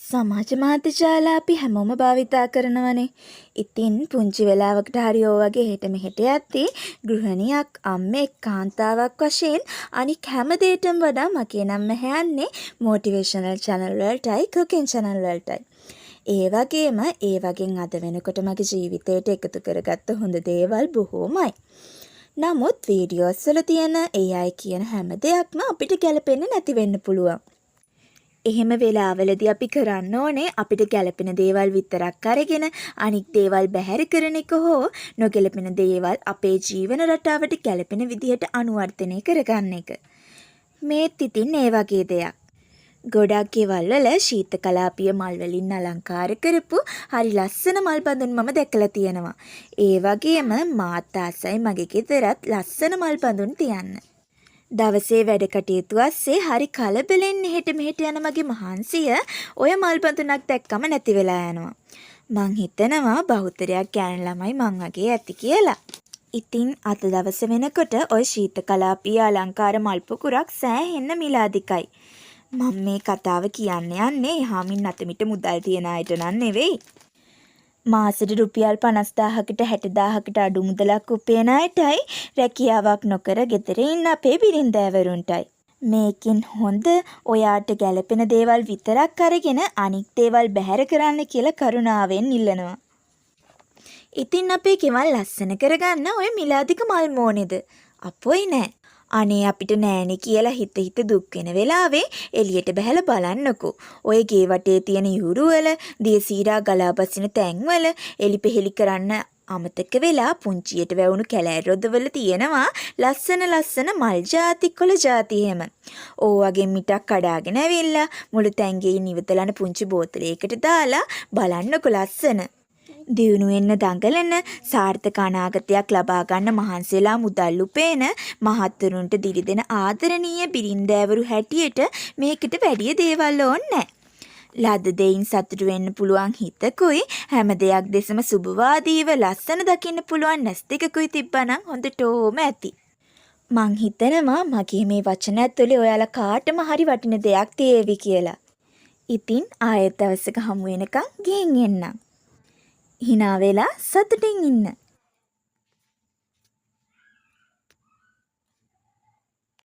සමාජ මාධ්‍ය ජාල අපි හැමෝම භාවිතා කරනවනේ. ඉතින් පුංචි වෙලාවකට හරි ඔය වගේ හෙට මෙහෙට යද්දී ගෘහණියක් අම්මෙක් කාන්තාවක් වශයෙන් අනික් හැම දෙයකටම වඩා මගේ නම් යන්නේ මොටිවේෂනල් channel වලටයි cooking channel වලටයි. ඒ වගේම ඒ වගේ අද වෙනකොට මගේ ජීවිතයට එකතු කරගත්ත හොඳ දේවල් බොහෝමයි. නමුත් වීඩියෝස් වල තියෙන ඒ අය කියන හැම දෙයක්ම අපිට ගැලපෙන්නේ නැති වෙන්න පුළුවන්. එහෙම වෙලාවලදී අපි කරන්න ඕනේ අපිට ගැළපෙන දේවල් විතරක් අරගෙන අනික් දේවල් බැහැර කරන එක හෝ නොගැළපෙන දේවල් අපේ ජීවන රටාවට ගැළපෙන විදිහට අනුවර්තනය කරගන්න එක. මේත් ඉතින් ඒ වගේ දෙයක්. ගොඩක් ගෙවල් වල ශීතකලාපීය මල් වලින් අලංකාර කරපු හරි ලස්සන මල් බඳුන් මම දැකලා තියෙනවා. ඒ වගේම මාත් ආසයි මගේ ගෙදරත් ලස්සන මල් බඳුන් තියන්න. දවසේ වැඩ කටයුතු අස්සේ හරි කලබලෙන් එහෙට මෙහෙට යන මගේ මහන්සිය ඔය මල් බඳුනක් දැක්කම නැති වෙලා යනවා. මං හිතනවා බහුතරයක් ගෑනු ළමයි මං වගේ ඇති කියලා. ඉතින් අද දවස වෙනකොට ඔය ශීතකලාපීය අලංකාර මල් පුකුරක් සෑහෙන්න මිලාදිකයි. මම මේ කතාව කියන්න යන්නේ එහාමින් අතමිට මුදල් තියන අයට නන් නෙවෙයි. මාසෙට රුපියල් 50000කට 60000කට අඩු මුදලක් උපයන අයටයි රැකියාවක් නොකර ගෙදර ඉන්න අපේ බිරින්දෑවරුන්ටයි. මේකෙන් හොඳ ඔයාට ගැළපෙන දේවල් විතරක් අරගෙන අනික් දේවල් බැහැර කරන්න කියලා කරුණාවෙන් ඉල්ලනවා. ඉතින් අපේ ගෙවල් ලස්සන කරගන්න ඔය මිලාදික මල් මොනේද? අපොයි නෑ. අනේ අපිට නෑනේ කියලා හිත දුක් වෙන වෙලාවේ එළියට බහලා බලන්නකෝ. ඔය ගේ වටේ තියෙන යුරු වල, දියසීරා ගලා බසින තැන් වල එලි පෙහෙලි කරන්න අමතක වෙලා පුංචියට වැවුණු කැලෑ රොදවල තියෙනවා ලස්සන මල් ಜಾති කොළ ಜಾති එහෙම. ඕවගේ මිටක් කඩාගෙන ඇවිල්ලා මුළු තැන්ගෙන් ඉවතලන පුංචි බෝතලයකට දාලා බලන්නකෝ ලස්සන. දියුණු වෙන්න දඟලන සාර්ථක අනාගතයක් ලබා ගන්න මහන්සියලා මුදල් උපේන මහත්තුරුන්ට දිලිදෙන ආදරණීය බිරින්දෑවරු හැටියට මේකට වැඩි දේවල් ඕනේ ලද දෙයින් සතුටු වෙන්න පුළුවන් හිතකුයි හැම දෙයක් දෙසම සුබවාදීව ලස්සන දකින්න පුළුවන් නැස් දෙකකුයි තිබ්බනම් හොඳටම ඇති. මං හිතනවා මගේ මේ වචන ඇතුලේ ඔයාලා කාටම හරි වටින දෙයක් තියෙවි කියලා. ඉතින් ආයෙත් දවසක හමු වෙනකන් ගිහින් එන්නම්. හිනා වෙලා සතුටින් ඉන්න.